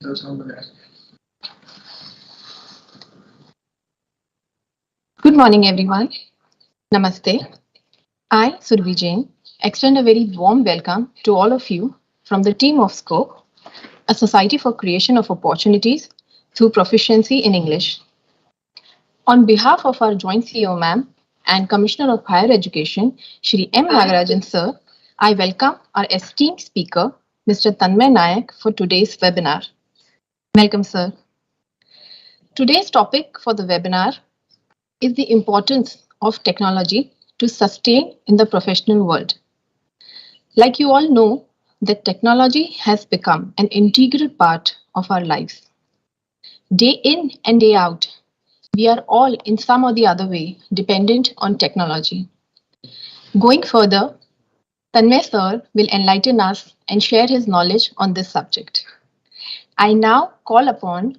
Good morning, everyone. Namaste. I, Survi Jain, extend a very warm welcome to all of you from the team of SCOPE, a society for creation of opportunities through proficiency in English. On behalf of our joint CEO, ma'am, and Commissioner of Higher Education, Shri M. Nagarajan, sir, I welcome our esteemed speaker, Mr. Tanmay Naik, for today's webinar. Welcome, sir. Today's topic for the webinar is the importance of technology to sustain in the professional world. Like you all know, that technology has become an integral part of our lives. Day in and day out, we are all in some or the other way dependent on technology. Going further, Tanmay sir will enlighten us and share his knowledge on this subject. I now call upon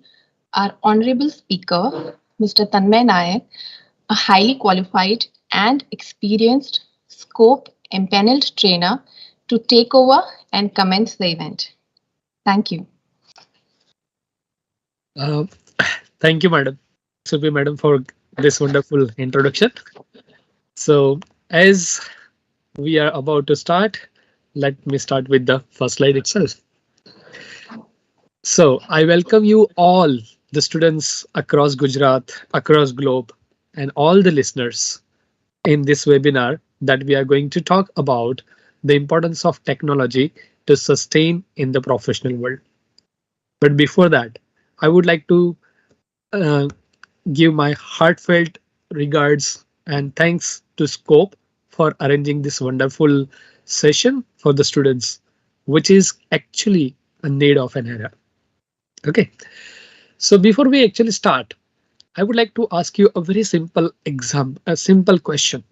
our honorable speaker, Mr. Tanmay Naik, a highly qualified and experienced SCOPE empaneled trainer, to take over and commence the event. Thank you. Thank you, Madam Survi, Madam, for this wonderful introduction. So, as we are about to start, let me start with the first slide itself. So, I welcome you all, the students across Gujarat, across globe, and all the listeners in this webinar that we are going to talk about the importance of technology to sustain in the professional world. But before that, I would like to give my heartfelt regards and thanks to SCOPE for arranging this wonderful session for the students, which is actually a need of an era. Okay, so before we actually start, I would like to ask you a very simple question.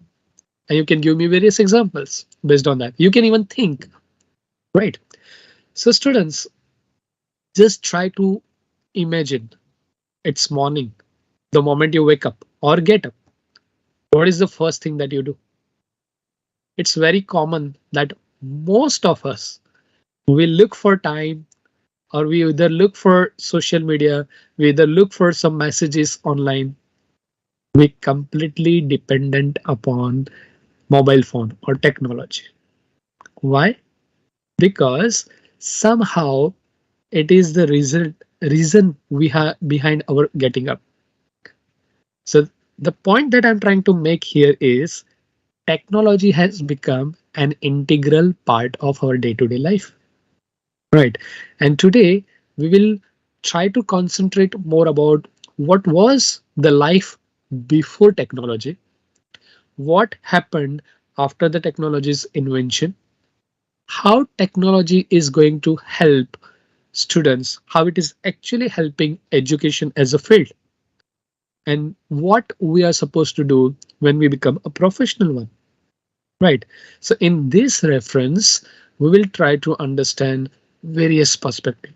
And you can give me various examples based on that. You can even think, right? So students, just try to imagine it's morning, the moment you wake up or get up. What is the first thing that you do? It's very common that most of us will look for time, or we either look for social media, we either look for some messages online. We completely dependent upon mobile phone or technology. Why? Because somehow it is the reason we have behind our getting up. So the point that I'm trying to make here is technology has become an integral part of our day-to-day life. Right. And today we will try to concentrate more about what was the life before technology, what happened after the technology's invention, how technology is going to help students, how it is actually helping education as a field, and what we are supposed to do when we become a professional one. Right. So in this reference, we will try to understand various perspectives.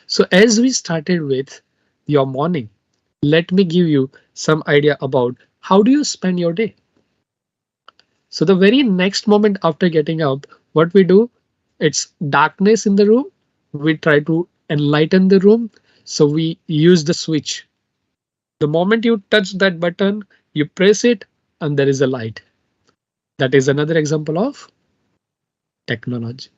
So as we started with your morning, let me give you some idea about how do you spend your day. So the very next moment after getting up, what we do, it's darkness in the room. We try to enlighten the room. So we use the switch. The moment you touch that button, you press it and there is a light. That is another example of technology.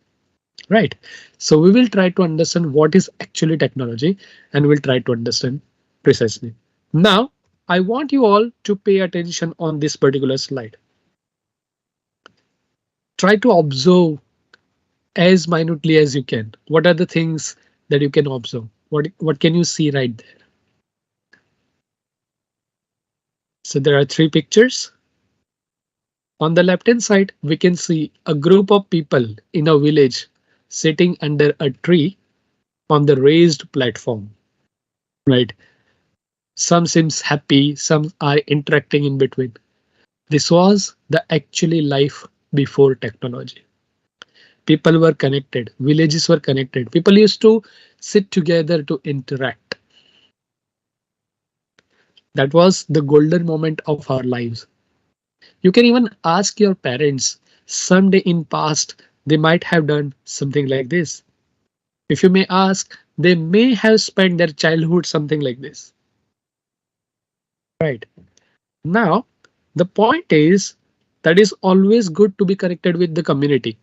Right. So we will try to understand what is actually technology and we'll try to understand precisely. Now, I want you all to pay attention on this particular slide. Try to observe as minutely as you can. What are the things that you can observe? What can you see right there? So there are three pictures. On the left hand side, we can see a group of people in a village sitting under a tree on the raised platform. Right. Some seems happy, some are interacting in between. This was the actually life before technology. People were connected, villages were connected. People used to sit together to interact. That was the golden moment of our lives. You can even ask your parents, someday in past, they might have done something like this. If you may ask, they may have spent their childhood something like this. Right. Now, the point is that is always good to be connected with the community.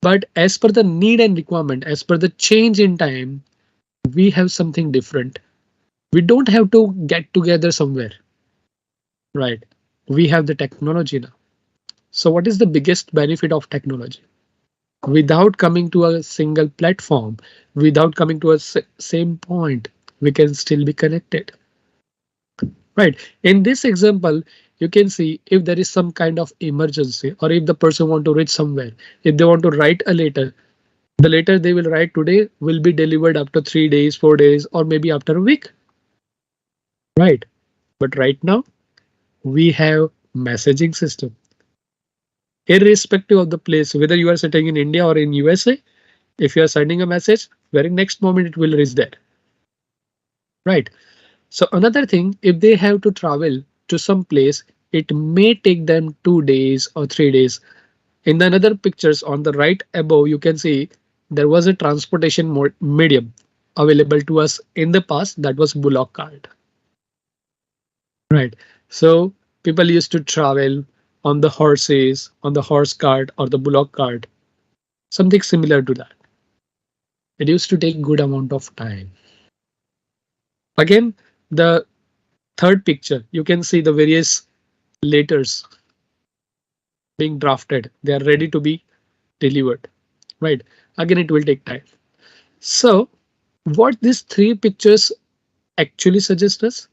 But as per the need and requirement, as per the change in time, we have something different. We don't have to get together somewhere. Right. We have the technology now. So what is the biggest benefit of technology? Without coming to a single platform, without coming to a same point, we can still be connected. Right. In this example, you can see if there is some kind of emergency or if the person want to reach somewhere, if they want to write a letter, the letter they will write today will be delivered after 3 days, 4 days, or maybe after a week. Right. But right now we have messaging system. Irrespective of the place, whether you are sitting in India or in USA, if you are sending a message, very next moment it will reach there. Right. So another thing, if they have to travel to some place, it may take them 2 days or 3 days. In the another pictures on the right above, you can see there was a transportation medium available to us in the past, that was bullock cart. Right. So people used to travel on the horses, on the horse cart or the bullock cart, something similar to that. It used to take good amount of time. Again, the third picture, you can see the various letters being drafted. They are ready to be delivered. Right. Again, it will take time. So what these three pictures actually suggest us,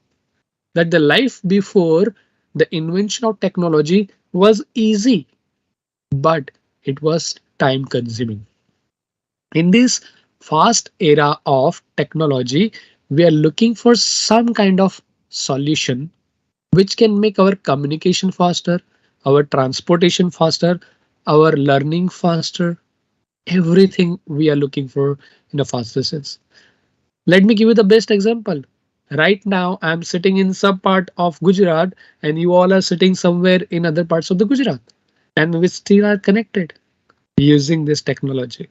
that the life before the invention of technology was easy, but it was time consuming. In this fast era of technology, we are looking for some kind of solution which can make our communication faster, our transportation faster, our learning faster, everything we are looking for in a faster sense. Let me give you the best example. Right now, I'm sitting in some part of Gujarat and you all are sitting somewhere in other parts of the Gujarat, and we still are connected using this technology.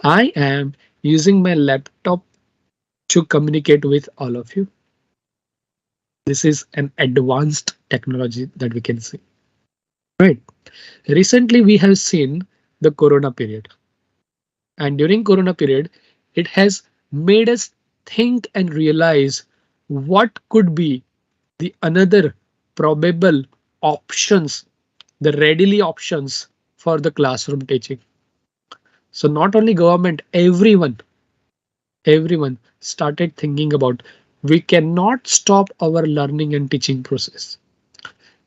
I am using my laptop to communicate with all of you. This is an advanced technology that we can see. Right. Recently, we have seen the Corona period. And during Corona period, it has made us think and realize what could be the another probable options, the readily options for the classroom teaching. So not only government, everyone started thinking about, we cannot stop our learning and teaching process.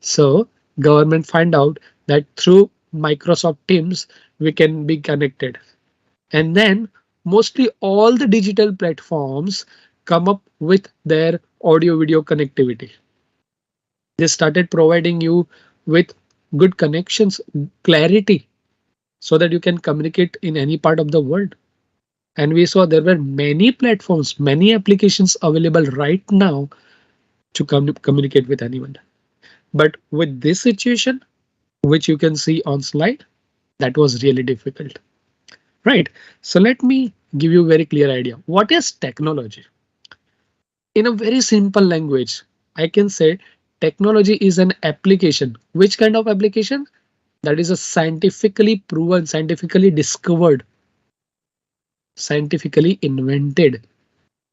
So government find out that through Microsoft Teams, we can be connected. And then mostly all the digital platforms come up with their audio video connectivity. They started providing you with good connections, clarity, so that you can communicate in any part of the world. And we saw there were many platforms, many applications available right now to communicate with anyone. But with this situation, which you can see on slide, that was really difficult. Right. So let me give you a very clear idea. What is technology? In a very simple language, I can say technology is an application. Which kind of application? That is a scientifically proven, scientifically discovered, scientifically invented.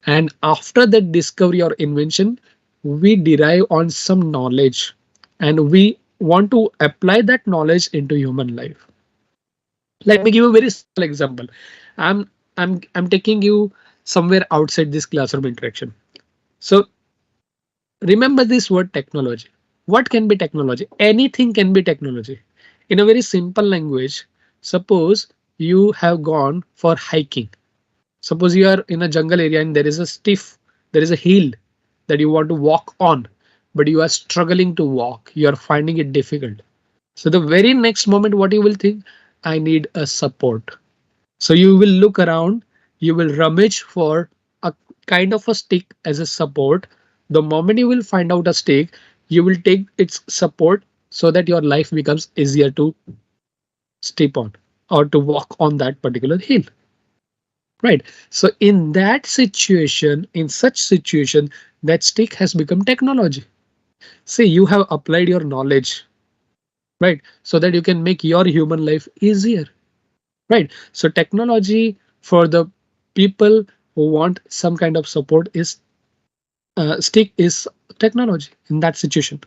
And after that discovery or invention, we derive on some knowledge and we want to apply that knowledge into human life. Let me give you a very simple example. I'm I'm taking you somewhere outside this classroom interaction. So remember this word technology. What can be technology? Anything can be technology. In a very simple language, suppose you have gone for hiking. Suppose you are in a jungle area and there is a hill that you want to walk on, but you are struggling to walk. You are finding it difficult. So the very next moment, what you will think, I need a support. So you will look around, you will rummage for a kind of a stick as a support. The moment you will find out a stick, you will take its support so that your life becomes easier to step on or to walk on that particular hill. right? So in that situation, in such situation, that stick has become technology. Say you have applied your knowledge, right? So that you can make your human life easier, right? So technology for the people who want some kind of support is stick is technology in that situation,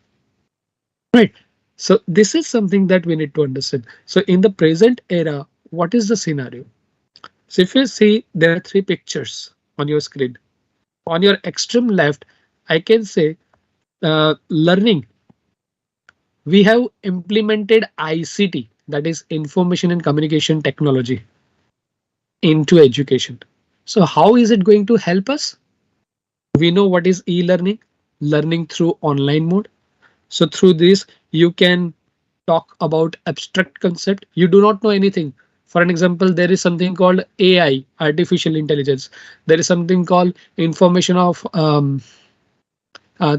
right? So this is something that we need to understand. So in the present era, what is the scenario? So if you see, there are three pictures on your screen. On your extreme left, I can say learning. We have implemented ICT, that is information and communication technology, into education. So how is it going to help us? We know what is e-learning, learning through online mode. So through this, you can talk about abstract concept. You do not know anything. For an example, there is something called AI, artificial intelligence. There is something called information of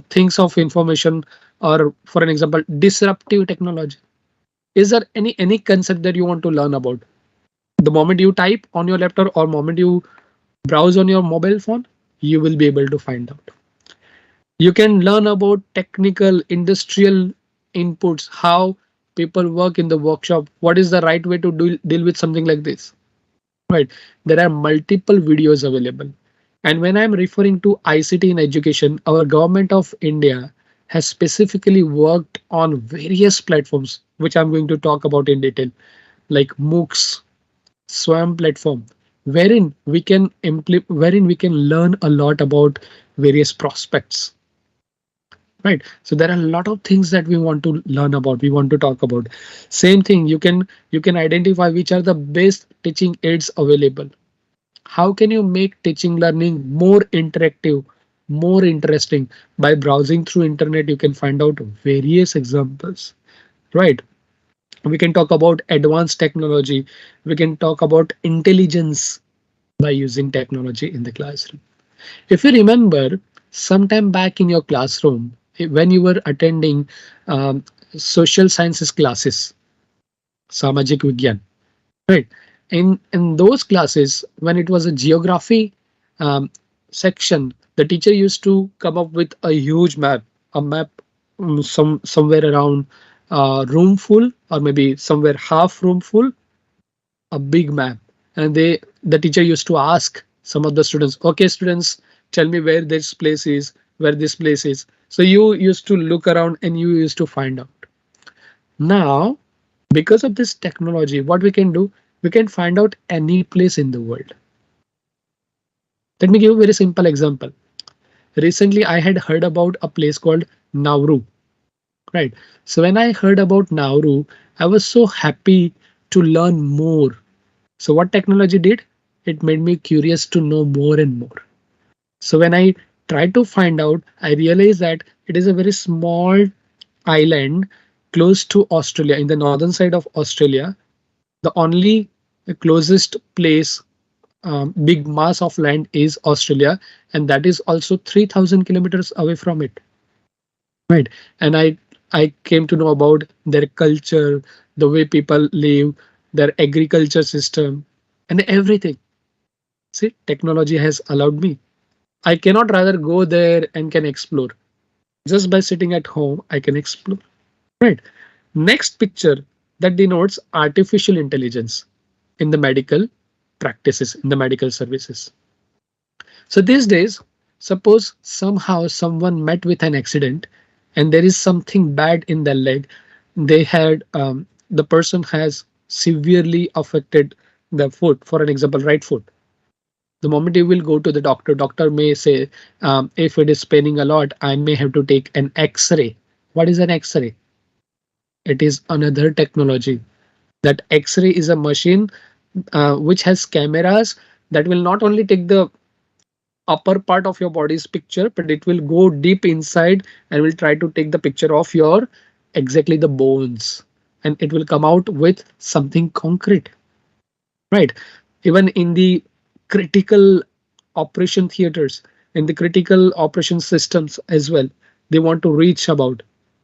things of information, or for an example, disruptive technology. Is there any concept that you want to learn about? The moment you type on your laptop or moment you browse on your mobile phone, you will be able to find out. You can learn about technical industrial inputs, how people work in the workshop, what is the right way to deal with something like this, right? There are multiple videos available. And when I'm referring to ICT in education, our government of India has specifically worked on various platforms, which I'm going to talk about in detail, like MOOCs, Swam platform, wherein we can learn a lot about various prospects, right? So there are a lot of things that we want to learn about, we want to talk about. Same thing, you can identify which are the best teaching aids available. How can you make teaching learning more interactive, more interesting? By browsing through internet, you can find out various examples, right? We can talk about advanced technology, we can talk about intelligence by using technology in the classroom. If you remember, sometime back in your classroom, when you were attending social sciences classes, Samajik Vigyan, right? In those classes, when it was a geography um, section, the teacher used to come up with a huge map, a map somewhere around room full, or maybe somewhere half room full, a big map. And the teacher used to ask some of the students, okay students, tell me where this place is, where this place is. So you used to look around and you used to find out. Now, because of this technology, what we can do, we can find out any place in the world. Let me give you a very simple example. Recently I had heard about a place called Nauru, right? So when I heard about Nauru, I was so happy to learn more. So what technology did? It made me curious to know more and more. So when I tried to find out, I realized that it is a very small island close to Australia, in the northern side of Australia. The only closest place, big mass of land is Australia, and that is also 3,000 kilometers away from it. Right. And I came to know about their culture, the way people live, their agriculture system, and everything. See, technology has allowed me. I cannot rather go there and can explore. Just by sitting at home, I can explore. Right. Next picture that denotes artificial intelligence in the medical practices, in the medical services. So these days, suppose somehow someone met with an accident and there is something bad in their leg. They had the person has severely affected the foot, for an example, right foot. The moment you will go to the doctor, doctor may say, if it is paining a lot, I may have to take an X-ray. What is an X-ray? It is another technology. That X-ray is a machine which has cameras that will not only take the upper part of your body's picture, but it will go deep inside and will try to take the picture of your exactly the bones, and it will come out with something concrete, right? Even in the critical operation theaters, in the critical operation systems as well, they want to reach about.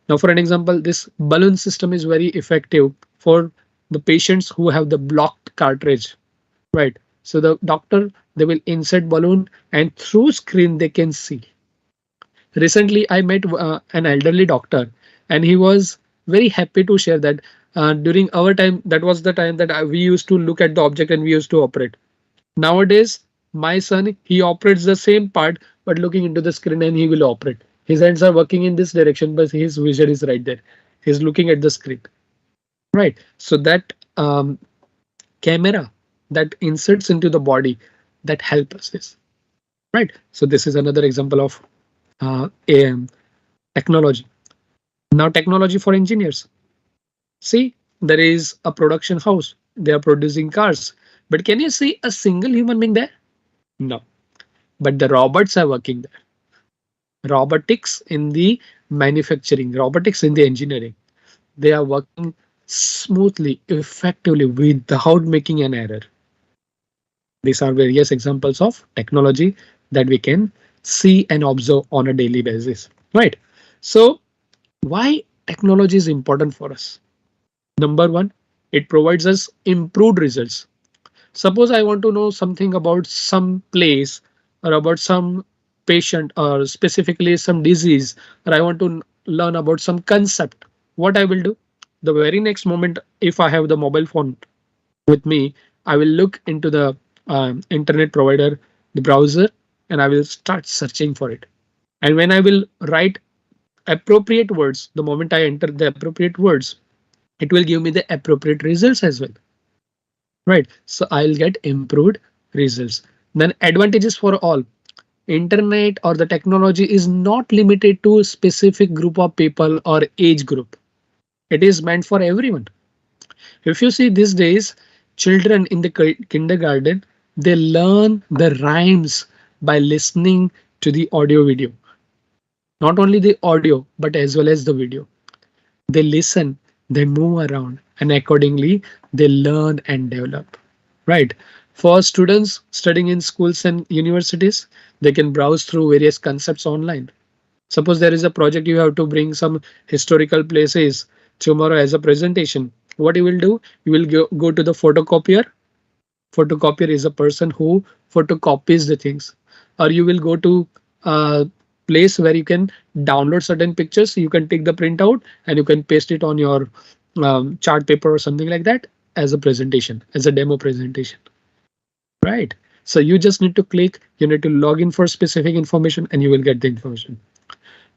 Now, for an example, this balloon system is very effective for the patients who have the blocked cartridge, right? So the doctor, they will insert balloon and through screen they can see. Recently, I met an elderly doctor, and he was very happy to share that during our time, that was the time that we used to look at the object and we used to operate. Nowadays, my son, he operates the same part, but looking into the screen and he will operate. His hands are working in this direction, but his vision is right there. He's looking at the screen, right? So that camera that inserts into the body that help us this, right? So this is another example of AM technology. Now technology for engineers. See, there is a production house. They are producing cars. But can you see a single human being there? No. But the robots are working there. Robotics in the manufacturing, robotics in the engineering. They are working smoothly, effectively, without making an error. These are various examples of technology that we can see and observe on a daily basis, right? So why technology is important for us? Number one, it provides us improved results. Suppose I want to know something about some place or about some patient or specifically some disease, or I want to learn about some concept. What I will do? The very next moment, if I have the mobile phone with me, I will look into the internet provider, the browser, and I will start searching for it. And when I will write appropriate words, the moment I enter the appropriate words, it will give me the appropriate results as well, right? So I'll get improved results. Then advantages for all. Internet or the technology is not limited to a specific group of people or age group. It is meant for everyone. If you see these days, children in the kindergarten, they learn the rhymes by listening to the audio video. Not only the audio, but as well as the video. They listen, they move around, and accordingly, they learn and develop. Right. For students studying in schools and universities, they can browse through various concepts online. Suppose there is a project you have to bring some historical places tomorrow as a presentation. What you will do? You will go to the photocopier. Photocopier is a person who photocopies the things. Or you will go to a place where you can download certain pictures. You can take the printout and you can paste it on your chart paper or something like that as a presentation, as a demo presentation. Right. So you just need to click, you need to log in for specific information and you will get the information.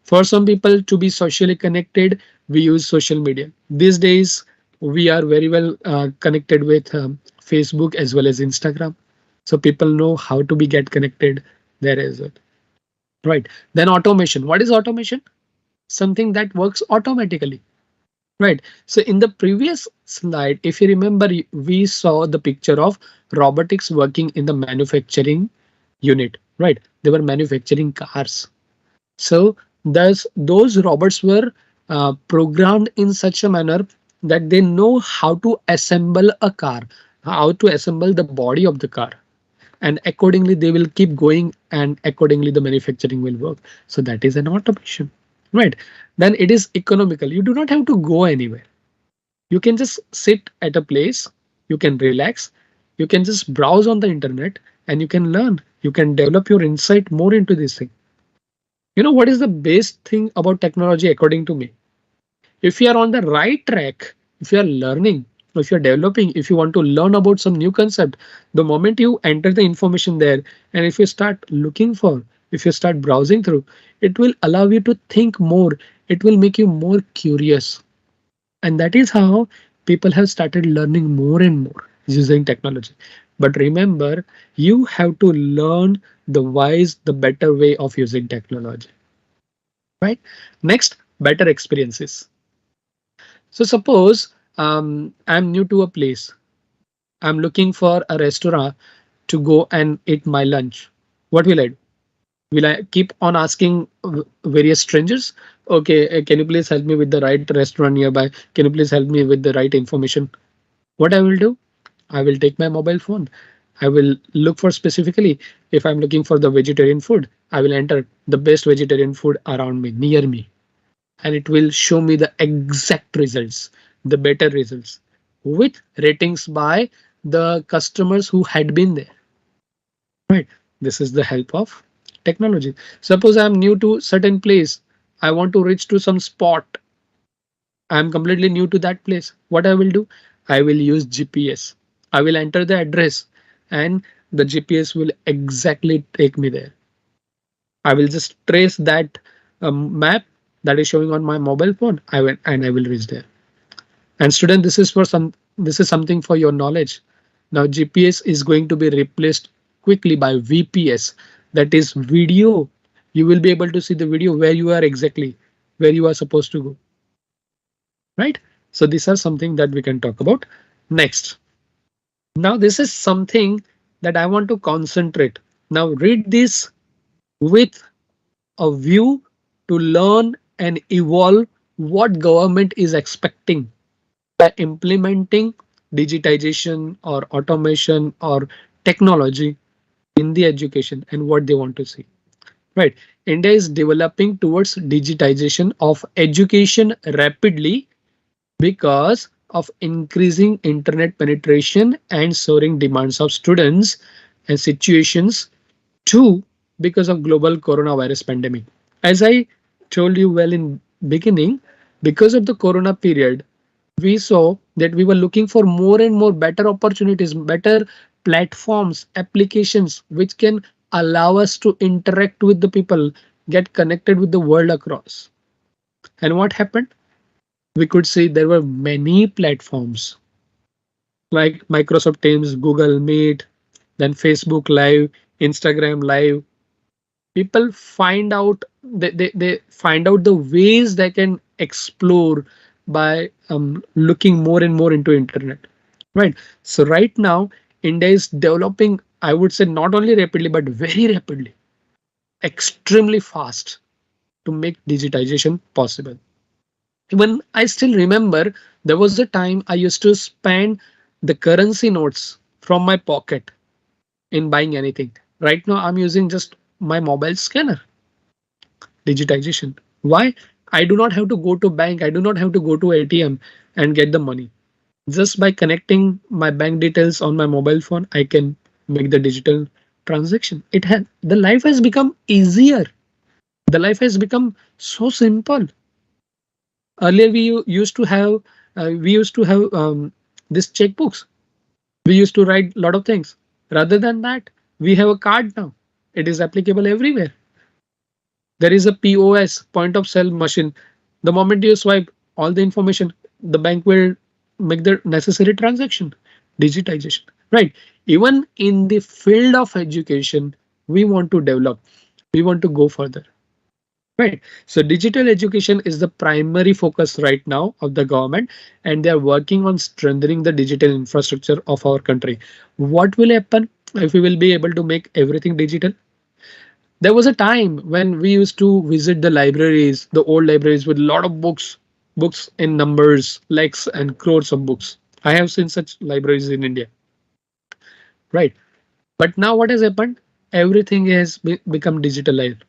For some people to be socially connected, we use social media. These days, we are very well connected with Facebook as well as Instagram. So people know how to be get connected there as well. Right. Then automation. What is automation? Something that works automatically. Right. So in the previous slide, if you remember, we saw the picture of robotics working in the manufacturing unit. Right. They were manufacturing cars. So those robots were programmed in such a manner that they know how to assemble a car, how to assemble the body of the car. And accordingly, they will keep going and accordingly the manufacturing will work. So that is an automation, right? Then it is economical. You do not have to go anywhere. You can just sit at a place, you can relax, you can just browse on the internet and you can learn, you can develop your insight more into this thing. You know what is the best thing about technology according to me? If you are on the right track, if you are learning, if you're developing, if you want to learn about some new concept, the moment you enter the information there, and if you start looking for, if you start browsing through, it will allow you to think more. It will make you more curious. And that is how people have started learning more and more using technology. But remember, you have to learn the wise, the better way of using technology. Right? Next, better experiences. So suppose I'm new to a place. I'm looking for a restaurant to go and eat my lunch. What will I do? Will I keep on asking various strangers? Okay, can you please help me with the right restaurant nearby? Can you please help me with the right information? What I will do? I will take my mobile phone. I will look for specifically if I'm looking for the vegetarian food, I will enter the best vegetarian food around me, near me, and it will show me the exact results, the better results with ratings by the customers who had been there. This is the help of technology. Suppose I'm new to certain place. I want to reach to some spot. I'm completely new to that place. What I will do? I will use GPS. I will enter the address and the GPS will exactly take me there. I will just trace that map that is showing on my mobile phone. I will reach there. And student, this is something for your knowledge. Now GPS is going to be replaced quickly by VPS, that is video. You will be able to see the video where you are exactly, where you are supposed to go. Right? So these are something that we can talk about next. Now this is something that I want to concentrate. Now read this with a view to learn and evolve what government is expecting by implementing digitization or automation or technology in the education and what they want to see. Right. India is developing towards digitization of education rapidly because of increasing internet penetration and soaring demands of students and situations. Two, because of global coronavirus pandemic. As I told you well in beginning, because of the corona period, we saw that we were looking for more and more better opportunities, better platforms, applications which can allow us to interact with the people, get connected with the world across. And what happened? We could see there were many platforms like Microsoft Teams, Google Meet, then Facebook Live, Instagram Live. People find out they find out the ways they can explore by looking more and more into internet. Right. So right now, India is developing, I would say not only rapidly, but very rapidly, extremely fast to make digitization possible. Even I still remember there was a time I used to spend the currency notes from my pocket in buying anything. Right now, I'm using just my mobile scanner. Digitization. Why? I do not have to go to bank. I do not have to go to ATM and get the money. Just by connecting my bank details on my mobile phone, I can make the digital transaction. The life has become easier. The life has become so simple. Earlier, we used to have this checkbooks. We used to write a lot of things. Rather than that, we have a card now. It is applicable everywhere. There is a POS, point of sale machine. The moment you swipe all the information, the bank will make the necessary transaction. Digitization, right? Even in the field of education, we want to develop, we want to go further. Right. So digital education is the primary focus right now of the government, and they are working on strengthening the digital infrastructure of our country. What will happen if we will be able to make everything digital? There was a time when we used to visit the libraries, the old libraries with a lot of books, books in numbers, lakhs and crores of books. I have seen such libraries in India. Right. But now what has happened? Everything has become digitalized.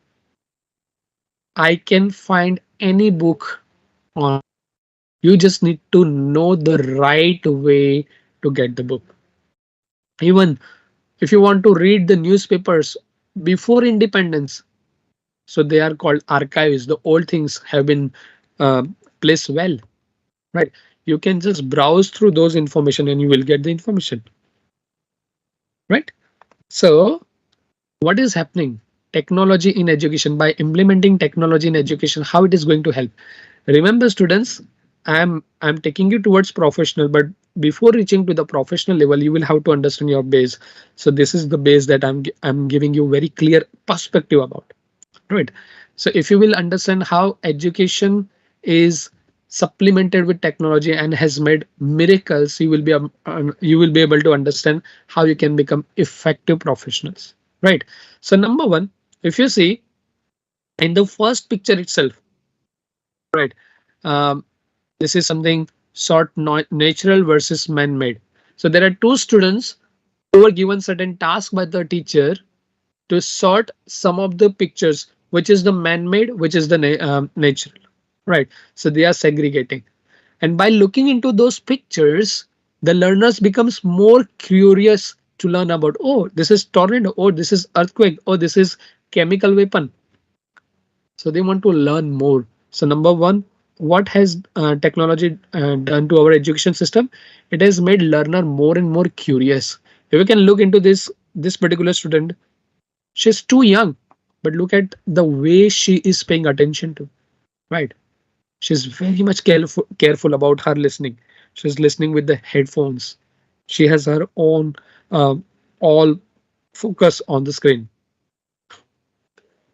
I can find any book on. You just need to know the right way to get the book. Even if you want to read the newspapers before independence, so they are called archives. The old things have been uh, placed well, right? You can just browse through those information and you will get the information, right? So what is happening? Technology in education, by implementing technology in education, how it is going to help. Remember students, I'm taking you towards professional, but before reaching to the professional level, you will have to understand your base. So this is the base that I'm giving you very clear perspective about. Right. So if you will understand how education is supplemented with technology and has made miracles, you will be able to understand how you can become effective professionals. Right. So number one, if you see in the first picture itself, right, um, this is something sort natural versus man-made. So there are two students who were given certain task by the teacher to sort some of the pictures, which is the man-made, which is the natural, right? So they are segregating, and by looking into those pictures, the learners becomes more curious to learn about, oh, this is tornado, oh, this is earthquake, oh, this is chemical weapon. So they want to learn more. So number one, what has technology done to our education system? It has made learner more and more curious. If we can look into this particular student, she's too young, but look at the way she is paying attention to, right? She's very much careful about her listening. She's listening with the headphones. She has her own all focus on the screen,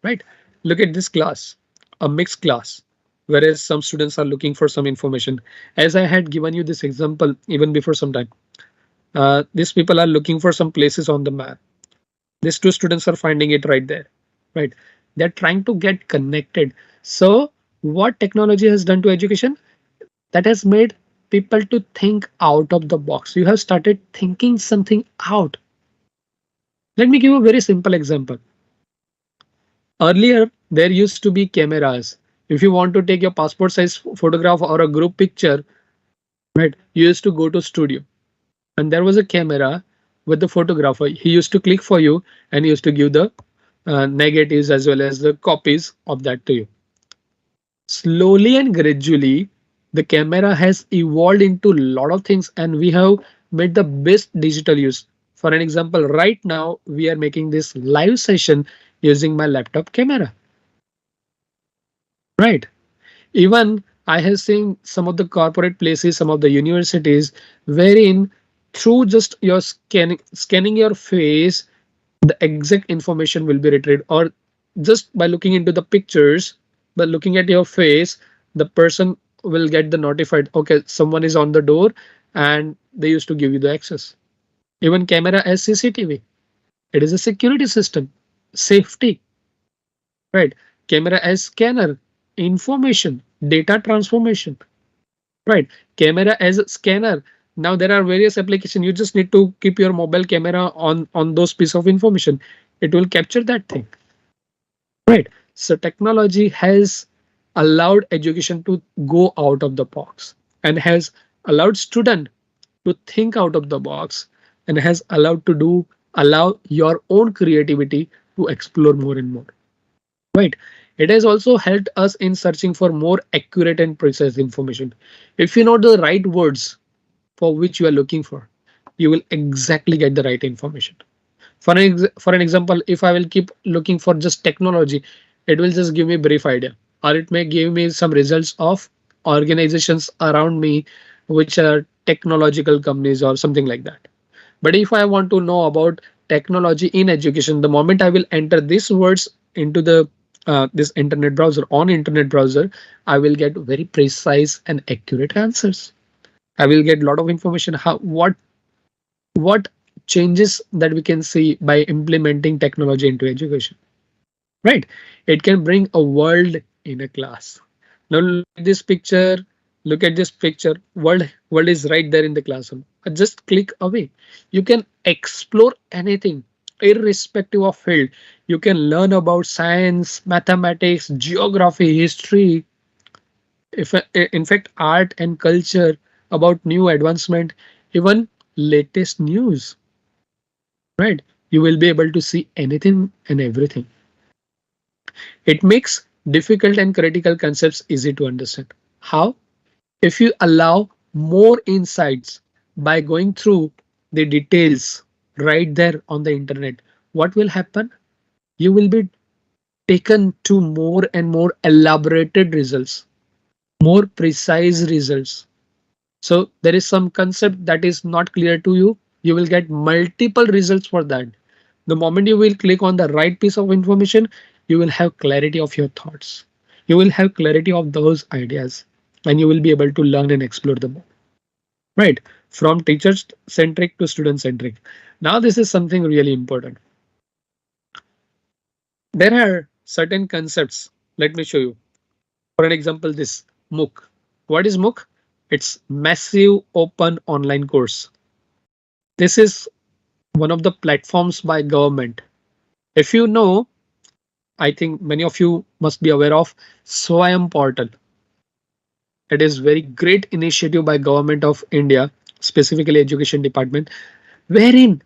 right? Look at this class, a mixed class, whereas some students are looking for some information. As I had given you this example even before some time, these people are looking for some places on the map. These two students are finding it right there, right? They're trying to get connected. So what technology has done to education? That has made people to think out of the box. You have started thinking something out. Let me give a very simple example. Earlier, there used to be cameras. If you want to take your passport size photograph or a group picture, right, you used to go to studio and there was a camera with the photographer. He used to click for you and he used to give the negatives as well as the copies of that to you. Slowly and gradually, the camera has evolved into a lot of things and we have made the best digital use. For an example, right now we are making this live session using my laptop camera, right? Even I have seen some of the corporate places, some of the universities wherein through just your scanning your face, the exact information will be retrieved, or just by looking into the pictures, by looking at your face, the person will get the notified, okay, someone is on the door, and they used to give you the access. Even camera as CCTV, it is a security system, safety, right? Camera as scanner, information, data transformation, right? Camera as a scanner. Now there are various applications. You just need to keep your mobile camera on those piece of information. It will capture that thing, right? So technology has allowed education to go out of the box and has allowed student to think out of the box and has allowed to allow your own creativity to explore more and more, right? It has also helped us in searching for more accurate and precise information. If you know the right words for which you are looking for, you will exactly get the right information. For an example, if I will keep looking for just technology, it will just give me a brief idea, or it may give me some results of organizations around me, which are technological companies or something like that. But if I want to know about technology in education, the moment I will enter these words into the this internet browser, on internet browser, I will get very precise and accurate answers. I will get a lot of information how what changes that we can see by implementing technology into education, right? It can bring a world in a class. Now look at this picture, look at this picture, world is right there in the classroom. Just click away, you can explore anything irrespective of field. You can learn about science, mathematics, geography, history, if in fact art and culture, about new advancement, even latest news, right? You will be able to see anything and everything. It makes difficult and critical concepts easy to understand. How? If you allow more insights by going through the details right there on the internet, what will happen? You will be taken to more and more elaborated results, more precise results. So there is some concept that is not clear to you. You will get multiple results for that. The moment you will click on the right piece of information, you will have clarity of your thoughts. You will have clarity of those ideas and you will be able to learn and explore them. Right. From teacher centric to student centric. Now this is something really important. There are certain concepts. Let me show you. For an example, this MOOC. What is MOOC? It's massive open online course. This is one of the platforms by government. If you know, I think many of you must be aware of Swayam portal. It is very great initiative by government of India, specifically education department, wherein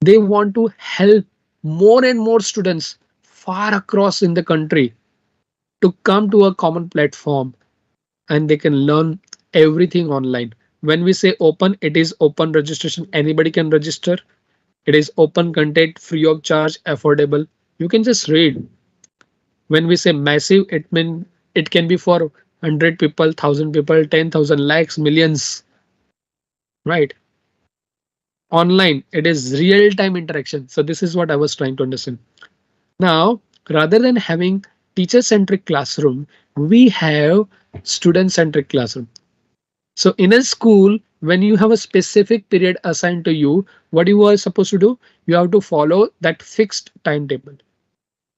They want to help more and more students far across in the country to come to a common platform, and they can learn everything online. When we say open, it is open registration. Anybody can register. It is open content, free of charge, affordable. You can just read. When we say massive, it mean it can be for 100 people, 1,000 people, 10,000, lakhs, millions, right? Online, it is real time interaction. So this is what I was trying to understand. Now, rather than having teacher centric classroom, we have student centric classroom. So in a school, when you have a specific period assigned to you, what you are supposed to do? You have to follow that fixed timetable.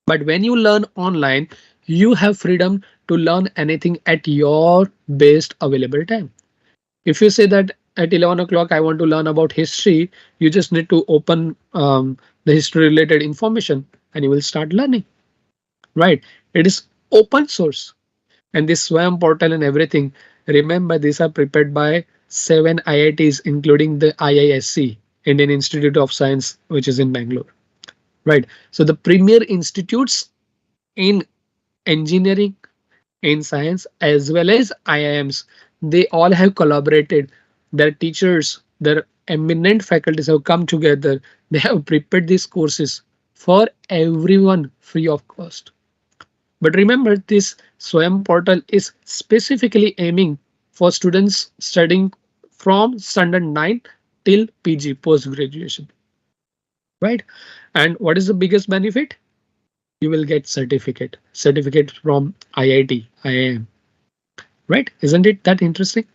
But when you learn online, you have freedom to learn anything at your best available time. If you say that at 11 o'clock, I want to learn about history, you just need to open the history related information and you will start learning, right? It is open source. And this SWAYAM portal and everything, remember these are prepared by 7 IITs, including the IISc, Indian Institute of Science, which is in Bangalore, right? So the premier institutes in engineering, in science, as well as IIMs, they all have collaborated. Their teachers, their eminent faculties have come together. They have prepared these courses for everyone free of cost. But remember, this SWAYAM portal is specifically aiming for students studying from standard 9 till PG, post graduation, right? And what is the biggest benefit? You will get certificate from IIT, IIM, right? Isn't it that interesting?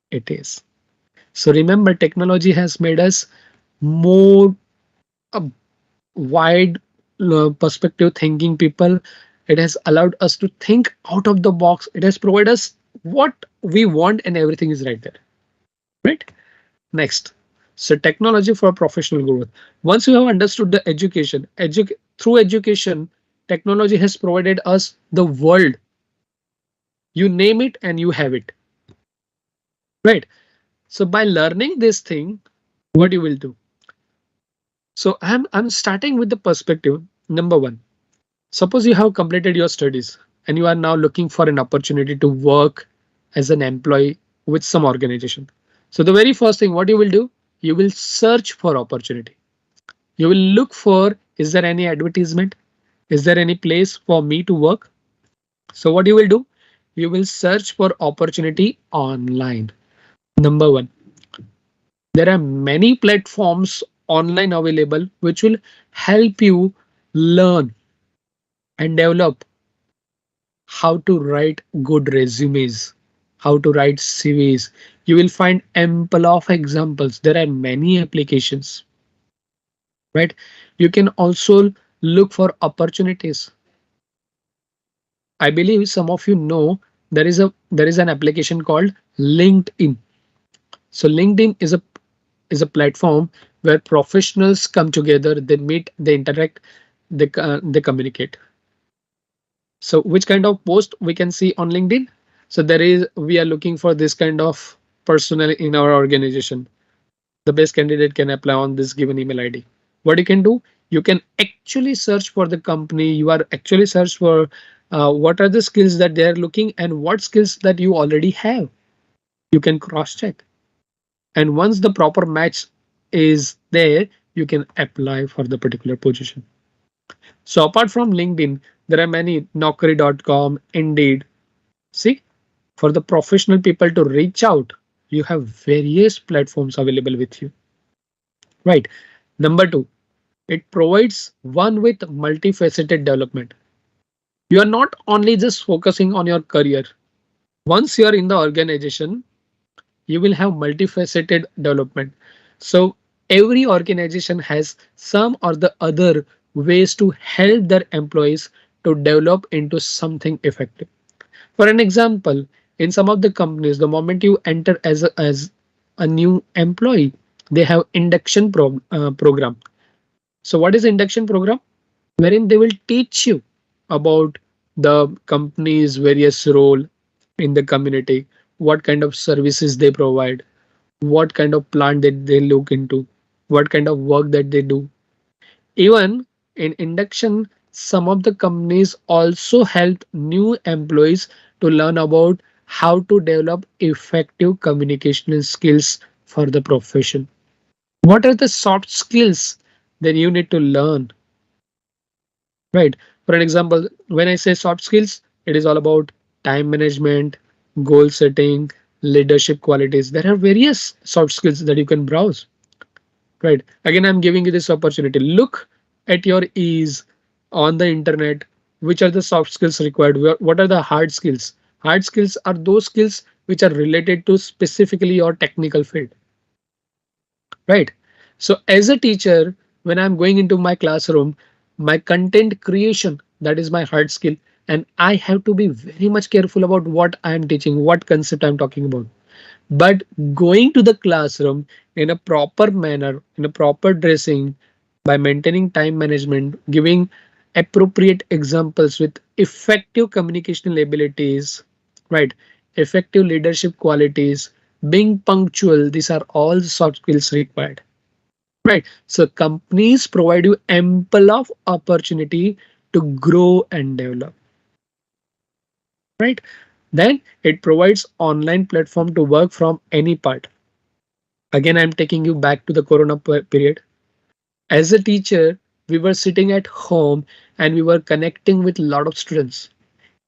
It is. So remember, technology has made us more a wide perspective thinking people. It has allowed us to think out of the box. It has provided us what we want and everything is right there, right? Next. So technology for professional growth. Once you have understood the education, through education, technology has provided us the world. You name it and you have it, right? So by learning this thing, what you will do? So I'm starting with the perspective. Number one, suppose you have completed your studies and you are now looking for an opportunity to work as an employee with some organization. So the very first thing, what you will do? You will search for opportunity. You will look for, is there any advertisement? Is there any place for me to work? So what you will do? You will search for opportunity online. Number one, there are many platforms online available which will help you learn and develop how to write good resumes, how to write CVs. You will find ample of examples. There are many applications, right? You can also look for opportunities. I believe some of you know there is an application called LinkedIn. So LinkedIn is a platform where professionals come together, they meet, they interact, they communicate. So which kind of post we can see on LinkedIn? So we are looking for this kind of personnel in our organization. The best candidate can apply on this given email ID. What you can do? You can actually search for the company. You are actually search for what are the skills that they are looking and what skills that you already have. You can cross check. And once the proper match is there, you can apply for the particular position. So apart from LinkedIn, there are many Naukri.com, Indeed. See, for the professional people to reach out, you have various platforms available with you. Right. Number two, it provides one with multifaceted development. You are not only just focusing on your career. Once you are in the organization, you will have multifaceted development. So every organization has some or the other ways to help their employees to develop into something effective. For an example, in some of the companies, the moment you enter as a new employee, they have induction program. So what is induction program? Wherein they will teach you about the company's various role in the community, what kind of services they provide, what kind of plant that they look into. what kind of work that they do. Even in induction, some of the companies also help new employees to learn about how to develop effective communication skills for the profession. What are the soft skills that you need to learn? Right. For an example, when I say soft skills, it is all about time management, goal setting, leadership qualities. There are various soft skills that you can browse. Right. Again, I'm giving you this opportunity. Look at your ease on the internet. Which are the soft skills required? What are the hard skills? Hard skills are those skills which are related to specifically your technical field. Right. So as a teacher, when I'm going into my classroom, my content creation, that is my hard skill. And I have to be very much careful about what I'm teaching, what concept I'm talking about. But going to the classroom in a proper manner, in a proper dressing, by maintaining time management, giving appropriate examples with effective communication abilities, right? Effective leadership qualities, being punctual, these are all soft skills required. Right. So companies provide you ample of opportunity to grow and develop. Right. Then it provides online platform to work from any part. Again, I'm taking you back to the corona period. As a teacher, we were sitting at home and we were connecting with a lot of students.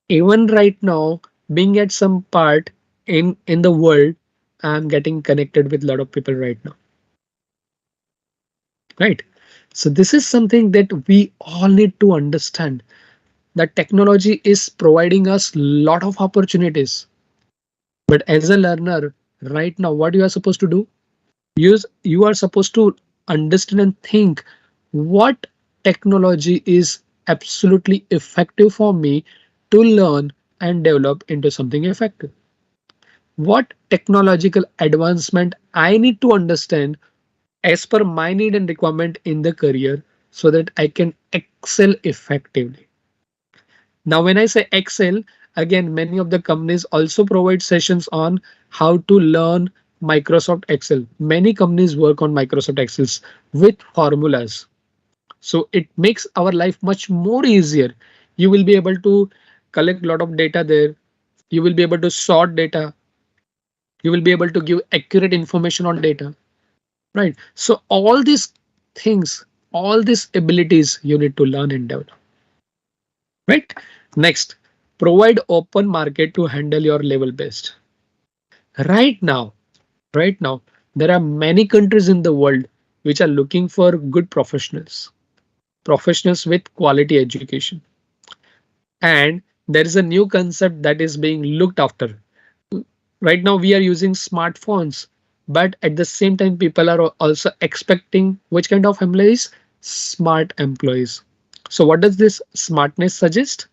Even right now, being at some part in the world, I'm getting connected with a lot of people right now. Right. So this is something that we all need to understand, that technology is providing us a lot of opportunities. But as a learner, right now, what you are supposed to do? You are supposed to understand and think what technology is absolutely effective for me to learn and develop into something effective. What technological advancement I need to understand as per my need and requirement in the career so that I can excel effectively. Now, when I say excel, again, many of the companies also provide sessions on how to learn Microsoft Excel. Many companies work on Microsoft Excels with formulas. So it makes our life much more easier. You will be able to collect a lot of data there. You will be able to sort data. You will be able to give accurate information on data. Right. So all these things, all these abilities you need to learn and develop. Right. Next, provide open market to handle your level best. Right now, right now, there are many countries in the world which are looking for good professionals, professionals with quality education. And there is a new concept that is being looked after. Right now, we are using smartphones, but at the same time, people are also expecting which kind of employees? Smart employees. So what does this smartness suggest?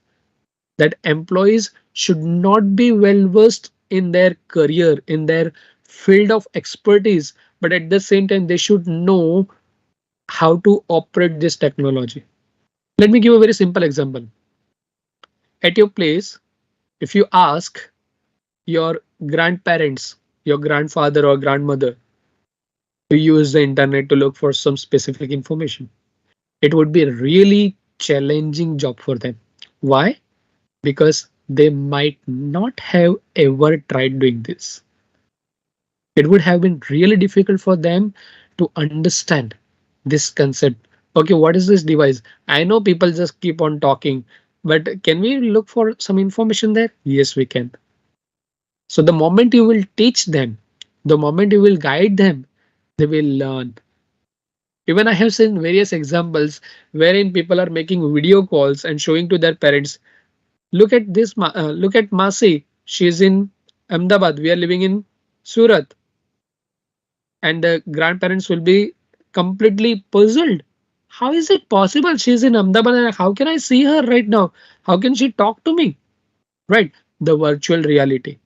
That employees should not be well versed in their career, in their field of expertise, but at the same time, they should know how to operate this technology. Let me give a very simple example. At your place, if you ask your grandparents, your grandfather or grandmother to use the internet to look for some specific information, it would be a really challenging job for them. Why? Because they might not have ever tried doing this. It would have been really difficult for them to understand this concept. Okay, what is this device? I know people just keep on talking, but can we look for some information there? Yes, we can. So the moment you will teach them, the moment you will guide them, they will learn. Even I have seen various examples wherein people are making video calls and showing to their parents, look at this, look at Masi. She is in Ahmedabad. We are living in Surat. And the grandparents will be completely puzzled. How is it possible? She is in Ahmedabad. And how can I see her right now? How can she talk to me? Right. The virtual reality.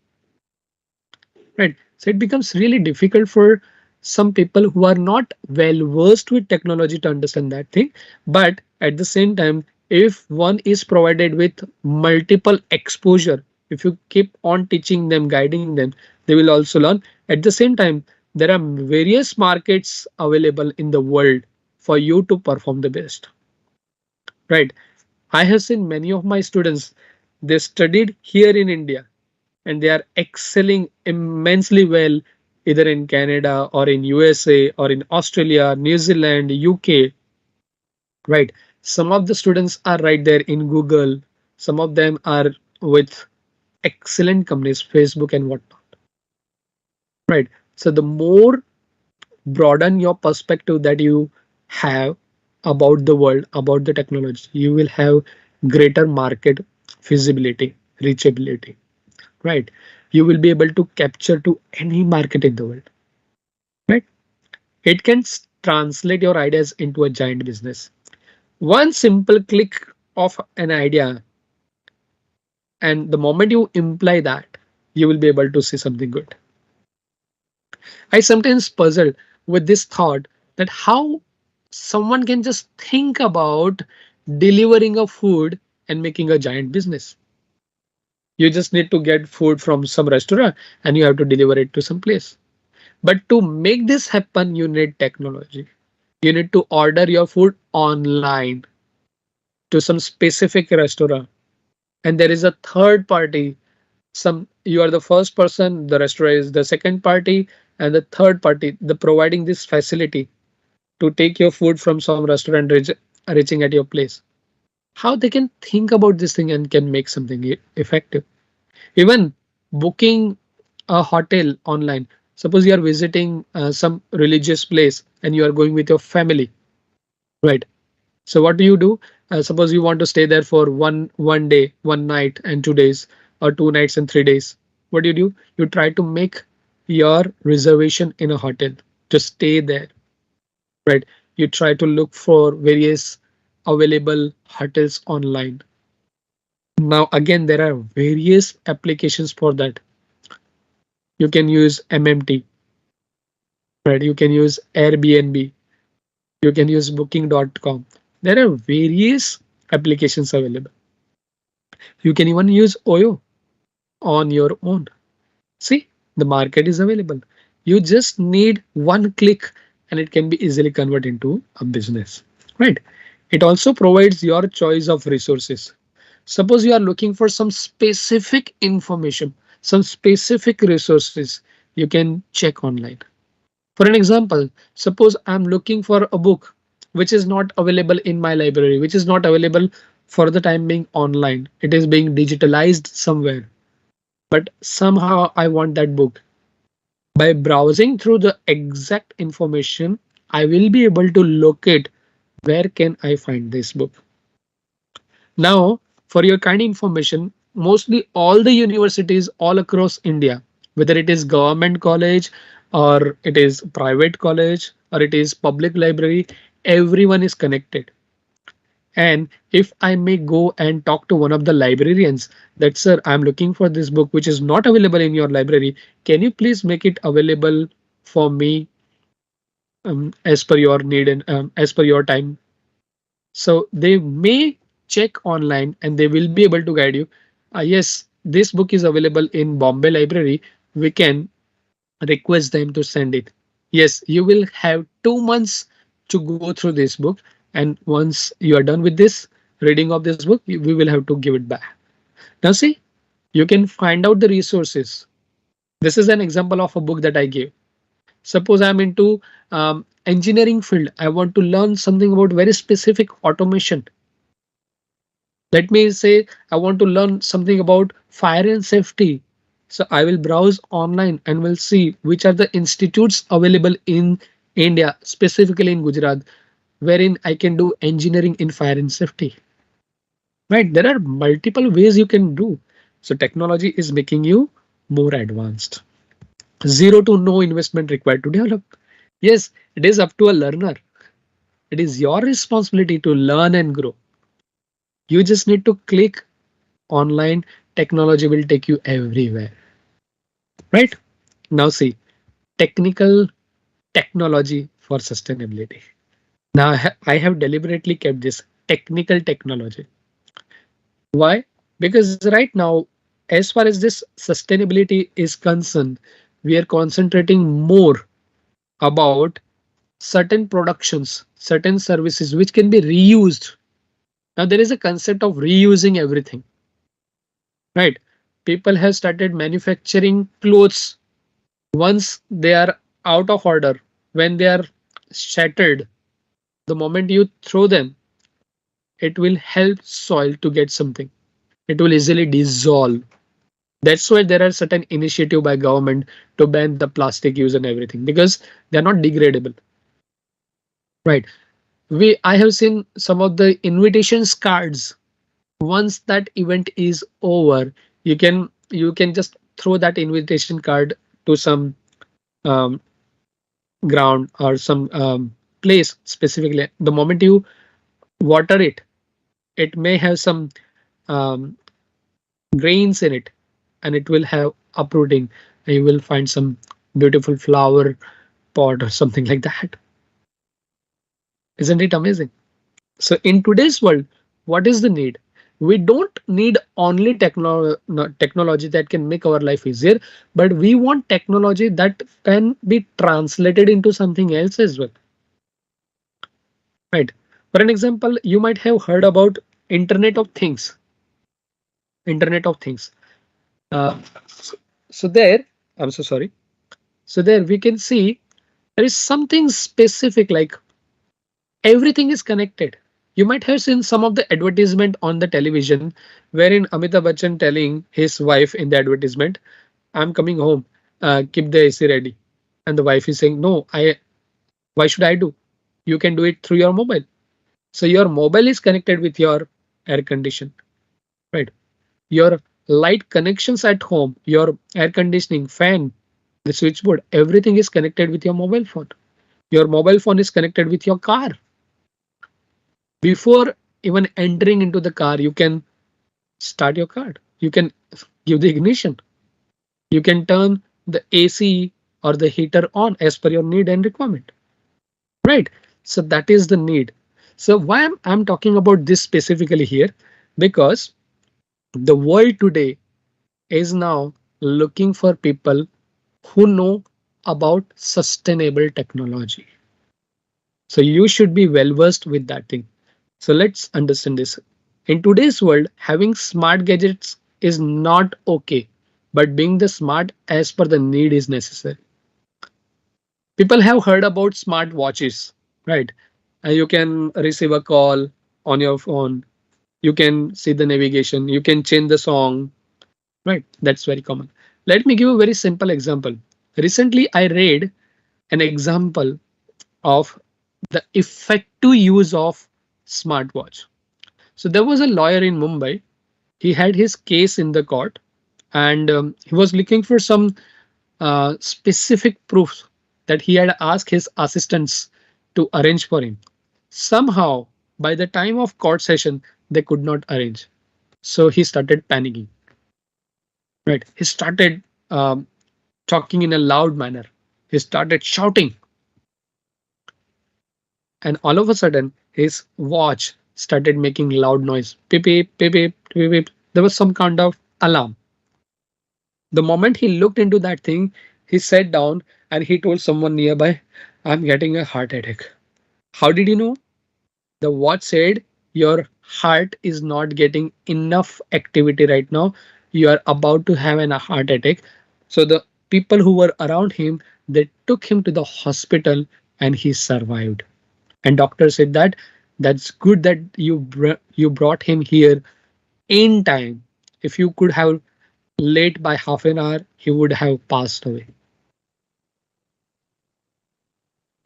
Right. So it becomes really difficult for some people who are not well versed with technology to understand that thing. But at the same time, if one is provided with multiple exposure, if you keep on teaching them, guiding them, they will also learn. At the same time, There are various markets available in the world for you to perform the best, right? I have seen many of my students, they studied here in India and they are excelling immensely well either in Canada or in USA or in Australia, New Zealand, UK, right? Some of the students are right there in Google. Some of them are with excellent companies, Facebook and whatnot, right? So the more broaden your perspective that you have about the world, about the technology, you will have greater market feasibility, reachability, right? You will be able to capture to any market in the world, right? It can translate your ideas into a giant business. One simple click of an idea, and the moment you imply that, you will be able to see something good. I sometimes puzzle with this thought that how someone can just think about delivering a food and making a giant business. You just need to get food from some restaurant and you have to deliver it to some place. But to make this happen, you need technology. You need to order your food online to some specific restaurant. And there is a third party. Some you are the first person, the restaurant is the second party, and the third party, the providing this facility to take your food from some restaurant reaching at your place. How they can think about this thing and can make something effective. Even booking a hotel online. Suppose you are visiting some religious place and you are going with your family, right? So what do? Suppose you want to stay there for one day, 1 night and 2 days, or 2 nights and 3 days. What do? You try to make your reservation in a hotel to stay there, right? You try to look for various available hotels online. Now again, there are various applications for that. You can use MMT, right? You can use Airbnb, you can use booking.com. There are various applications available. You can even use Oyo on your own. See, the market is available. You just need one click and it can be easily converted into a business, right? It also provides your choice of resources. Suppose you are looking for some specific information, some specific resources, you can check online. For an example, suppose I'm looking for a book which is not available in my library, which is not available for the time being online. It is being digitalized somewhere, but somehow I want that book. By browsing through the exact information, I will be able to locate where can I find this book. Now, for your kind information, mostly all the universities all across India, whether it is government college or it is private college or it is public library, everyone is connected. And if I may go and talk to one of the librarians that, sir, I'm looking for this book which is not available in your library. Can you please make it available for me as per your need and as per your time? So they may check online and they will be able to guide you. Yes, this book is available in Bombay Library. We can request them to send it. Yes, you will have 2 months to go through this book. And once you are done with this reading of this book, we will have to give it back. Now see, you can find out the resources. This is an example of a book that I gave. Suppose I'm into engineering field. I want to learn something about very specific automation. Let me say I want to learn something about fire and safety. So I will browse online and will see which are the institutes available in India, specifically in Gujarat, wherein I can do engineering in fire and safety. Right? There are multiple ways you can do. So technology is making you more advanced. Zero to no investment required to develop. Yes, it is up to a learner. It is your responsibility to learn and grow. You just need to click online. Technology will take you everywhere. Right? Now see, technical technology for sustainability. Now I have deliberately kept this technical technology. Why? Because right now, as far as this sustainability is concerned, we are concentrating more. about certain productions, certain services which can be reused. Now there is a concept of reusing everything, right? People have started manufacturing clothes once they are out of order, when they are shattered, the moment you throw them, it will help soil to get something. It will easily dissolve. That's why there are certain initiative by government to ban the plastic use and everything, because they're not degradable, right? I have seen some of the invitations cards. Once that event is over, you can just throw that invitation card to some um, ground or some place specifically. The moment you water it, it may have some um, grains in it, and it will have uprooting, and you will find some beautiful flower pot or something like that. Isn't it amazing? So in today's world, what is the need? We don't need only technology that can make our life easier, but we want technology that can be translated into something else as well, right? For an example, you might have heard about Internet of Things. Internet of Things. Uh, so, so there, I'm so sorry. So there we can see there is something specific, like everything is connected. You might have seen some of the advertisement on the television wherein Amitabh Bachchan telling his wife in the advertisement, I'm coming home, keep the AC ready. And the wife is saying, no, why should I do? You can do it through your mobile. So your mobile is connected with your air condition, right? Your light connections at home, your air conditioning, fan, the switchboard, everything is connected with your mobile phone. Your mobile phone is connected with your car. Before even entering into the car, you can start your car. You can give the ignition. You can turn the AC or the heater on as per your need and requirement. Right. So that is the need. So why I'm talking about this specifically here? Because the world today is now looking for people who know about sustainable technology. So you should be well versed with that thing. So let's understand this. In today's world, having smart gadgets is not okay, but being the smart as per the need is necessary. People have heard about smart watches, right? And you can receive a call on your phone. You can see the navigation. You can change the song, right? That's very common. Let me give a very simple example. Recently, I read an example of the effective use of smartwatch. So there was a lawyer in Mumbai. He had his case in the court, and he was looking for some specific proofs that he had asked his assistants to arrange for him. Somehow, by the time of court session, they could not arrange. So he started panicking. Right? He started talking in a loud manner. He started shouting, and all of a sudden, his watch started making loud noise. Beep beep beep beep beep beep. There was some kind of alarm. The moment he looked into that thing, he sat down and he told someone nearby, I'm getting a heart attack. How did you know? The watch said, your heart is not getting enough activity right now. You are about to have a heart attack. So the people who were around him, they took him to the hospital and he survived. And doctor said that that's good that you brought him here in time. If you could have late by half an hour, he would have passed away.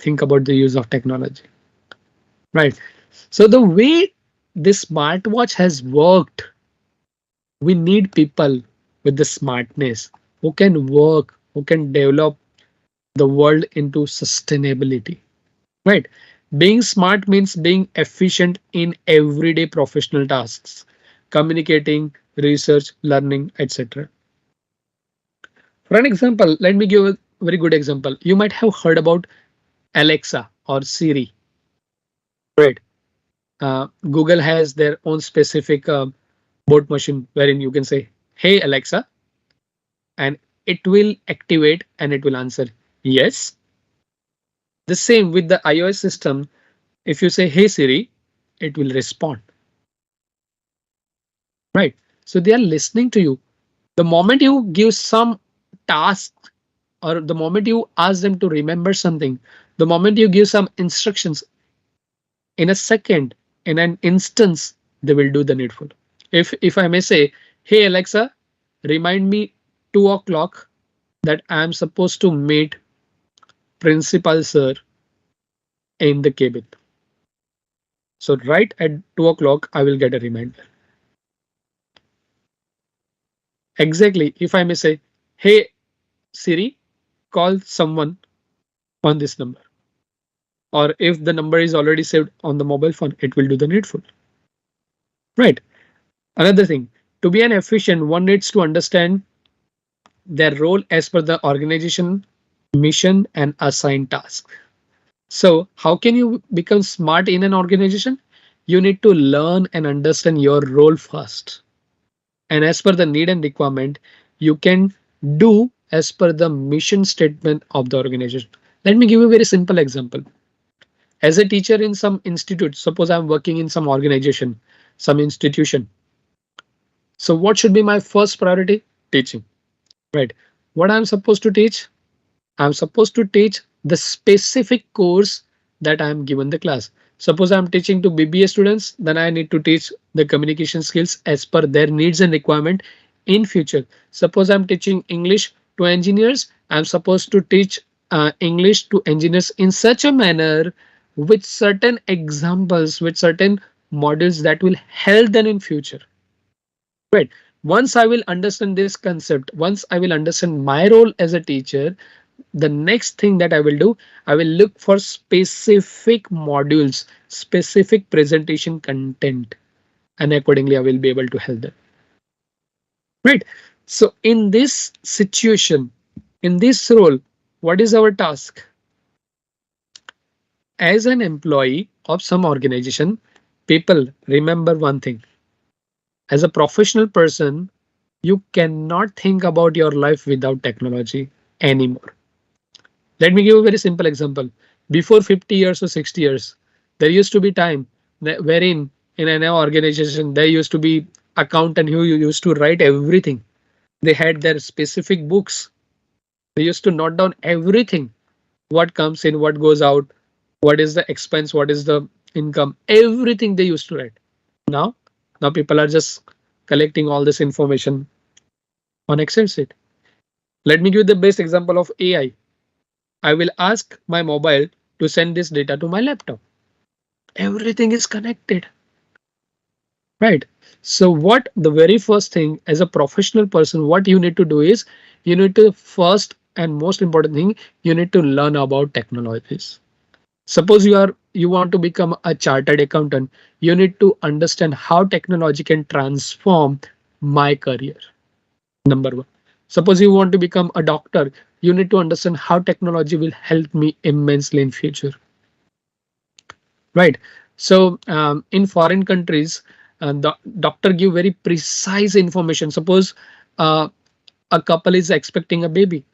Think about the use of technology, right? So the way this smartwatch has worked, we need people with the smartness who can work, who can develop the world into sustainability, right? Being smart means being efficient in everyday professional tasks, communicating, research, learning, etc. For an example, let me give a very good example. You might have heard about Alexa or Siri, right? Google has their own specific bot machine wherein you can say, hey Alexa, and it will activate and it will answer yes, The same with the iOS system. If you say, hey Siri, it will respond, right? So they are listening to you. The moment you give some task, or the moment you ask them to remember something, the moment you give some instructions, in a second, in an instance, they will do the needful. If I may say, hey Alexa, remind me 2 o'clock that I am supposed to meet principal sir in the cabin. So right at 2 o'clock, I will get a reminder. Exactly. If I may say, hey Siri, call someone on this number. Or if the number is already saved on the mobile phone, it will do the needful. Right. Another thing, to be an efficient, one needs to understand their role as per the organization, mission, and assigned task. So how can you become smart in an organization? You need to learn and understand your role first. And as per the need and requirement, you can do as per the mission statement of the organization. Let me give you a very simple example. As a teacher in some institute, suppose I'm working in some organization, some institution. So what should be my first priority? Teaching, right? What I'm supposed to teach? I'm supposed to teach the specific course that I'm given the class. Suppose I'm teaching to BBA students, then I need to teach the communication skills as per their needs and requirement in future. Suppose I'm teaching English to engineers, I'm supposed to teach English to engineers in such a manner with certain examples, with certain models that will help them in future. Right. Once I will understand this concept, once I will understand my role as a teacher, the next thing that I will do, I will look for specific modules, specific presentation content, and accordingly, I will be able to help them. Right. So in this situation, in this role, what is our task? As an employee of some organization, people remember one thing. As a professional person, you cannot think about your life without technology anymore. Let me give a very simple example. Before 50 years or 60 years, there used to be time wherein in an organization there used to be accountant who used to write everything. They had their specific books. They used to note down everything. What comes in, what goes out, what is the expense, what is the income, everything they used to write. Now, now people are just collecting all this information on Excel sheet. Let me give you the best example of AI. I will ask my mobile to send this data to my laptop. Everything is connected, right? So what the very first thing as a professional person, what you need to do is you need to first and most important thing, you need to learn about technologies. Suppose you want to become a chartered accountant, you need to understand how technology can transform my career. Number one. Suppose you want to become a doctor, you need to understand how technology will help me immensely in future. Right. So in foreign countries, the doctor give very precise information. Suppose uh, a couple is expecting a baby.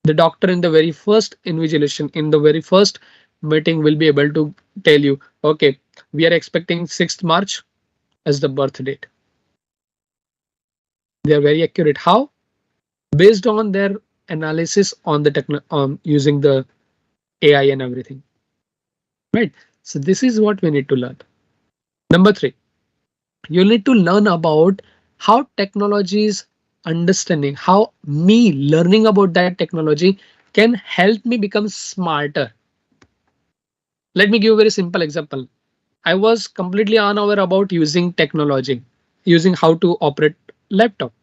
The doctor in the very first invigilation, in the very first meeting will be able to tell you, okay, we are expecting 6th March as the birth date. They are very accurate. How? Based on their analysis on the using the AI and everything. Right. So this is what we need to learn. Number three, you need to learn about how technology is understanding, how me learning about that technology can help me become smarter. Let me give a very simple example. I was completely unaware about using technology, using how to operate laptop.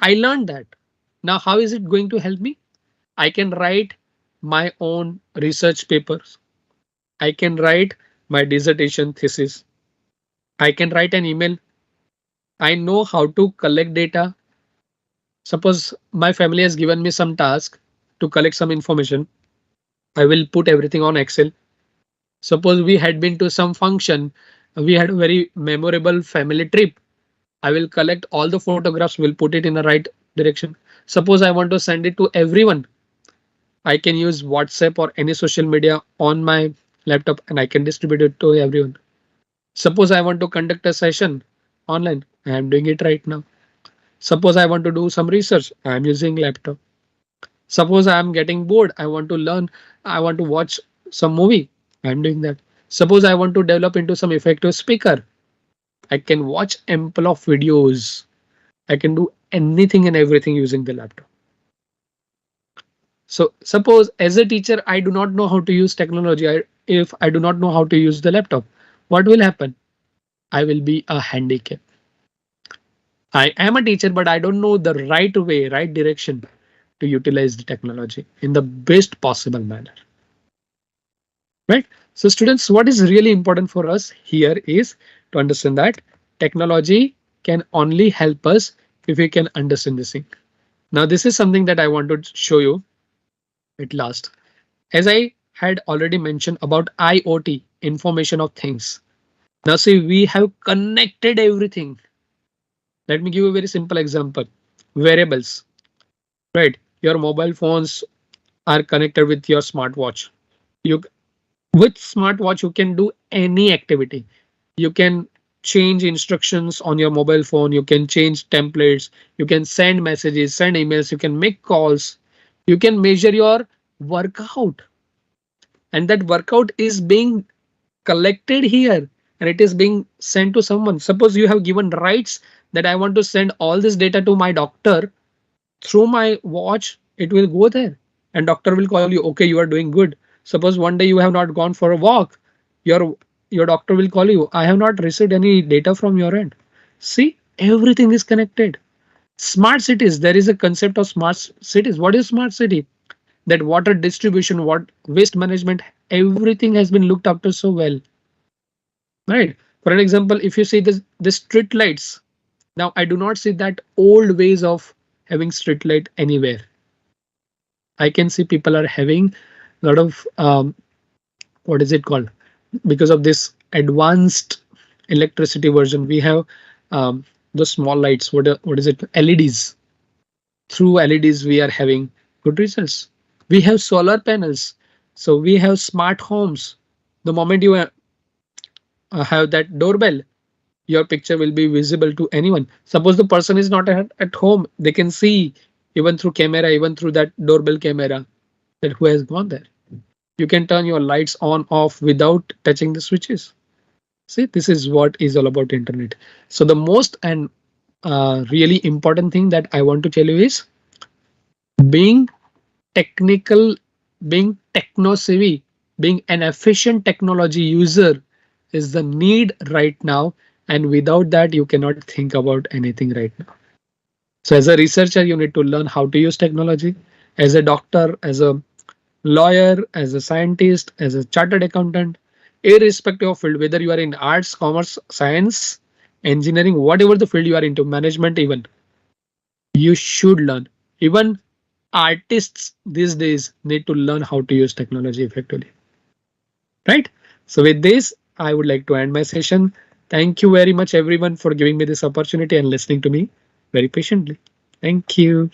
I learned that. Now, how is it going to help me? I can write my own research papers. I can write my dissertation thesis. I can write an email. I know how to collect data. Suppose my family has given me some task to collect some information. I will put everything on Excel. Suppose we had been to some function. We had a very memorable family trip. I will collect all the photographs, will put it in the right direction. Suppose I want to send it to everyone. I can use WhatsApp or any social media on my laptop and I can distribute it to everyone. Suppose I want to conduct a session online. I am doing it right now. Suppose I want to do some research. I am using laptop. Suppose I am getting bored. I want to learn. I want to watch some movie. I am doing that. Suppose I want to develop into some effective speaker. I can watch ample of videos. I can do anything and everything using the laptop. So suppose as a teacher, I do not know how to use technology. If I do not know how to use the laptop, what will happen? I will be a handicap. I am a teacher, but I don't know the right way, right direction to utilize the technology in the best possible manner. Right? So students, what is really important for us here is to understand that technology can only help us if we can understand this thing. Now, this is something that I want to show you at last. As I had already mentioned about IoT, information of things. Now see, we have connected everything. Let me give you a very simple example. Wearables, right? Your mobile phones are connected with your smartwatch. You with smartwatch, you can do any activity. You can change instructions on your mobile phone. You can change templates. You can send messages, send emails. You can make calls. You can measure your workout. And that workout is being collected here and it is being sent to someone. Suppose you have given rights that I want to send all this data to my doctor through my watch, it will go there and doctor will call you. Okay, you are doing good. Suppose one day you have not gone for a walk, your doctor will call you. I have not received any data from your end. See, everything is connected. Smart cities. There is a concept of smart cities. What is smart city? That water distribution, what waste management, everything has been looked after so well. Right. For an example, if you see this street lights, now I do not see that old ways of having street light anywhere. I can see people are having a lot of what is it called? Because of this advanced electricity version, we have the small lights. What is it? LEDs. Through LEDs, we are having good results. We have solar panels. So we have smart homes. The moment you have that doorbell, your picture will be visible to anyone. Suppose the person is not at home, they can see even through camera, even through that doorbell camera, that who has gone there. You can turn your lights on off without touching the switches. See, this is what is all about internet. So the most and really important thing that I want to tell you is being technical, being techno savvy, being an efficient technology user is the need right now. And without that, you cannot think about anything right now. So as a researcher, you need to learn how to use technology. As a doctor, as a lawyer, as a scientist, as a chartered accountant, irrespective of field, whether you are in arts, commerce, science, engineering, whatever the field you are into, management even, you should learn. Even artists these days need to learn how to use technology effectively. Right? So with this, I would like to end my session. Thank you very much, everyone, for giving me this opportunity and listening to me very patiently. Thank you.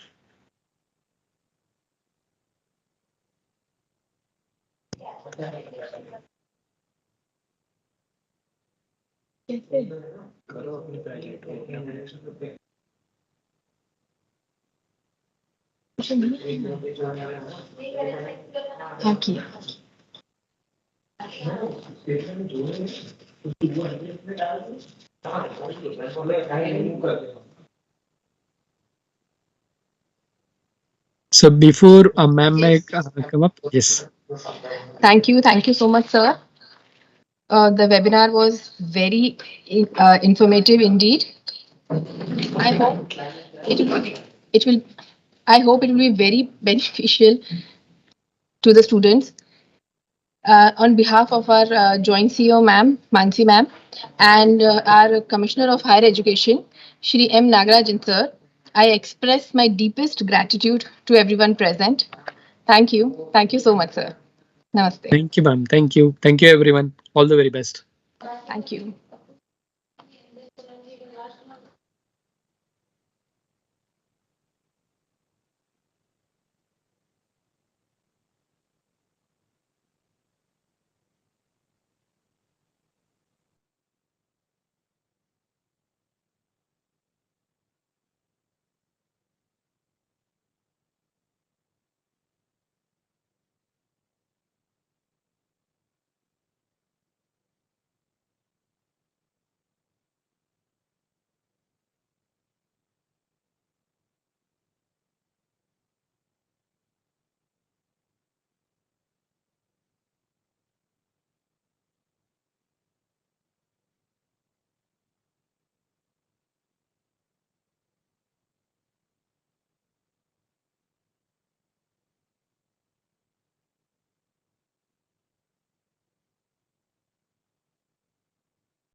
Okay. So before ma'am may come up, yes. Thank you. Thank you so much, sir. The webinar was very informative indeed. I hope it will. I hope it will be very beneficial to the students. On behalf of our Joint CEO, ma'am, Mansi ma'am, and our Commissioner of Higher Education, Shri M. Nagarajan sir, I express my deepest gratitude to everyone present. Thank you. Thank you so much, sir. Namaste. Thank you, ma'am. Thank you. Thank you, everyone. All the very best. Thank you.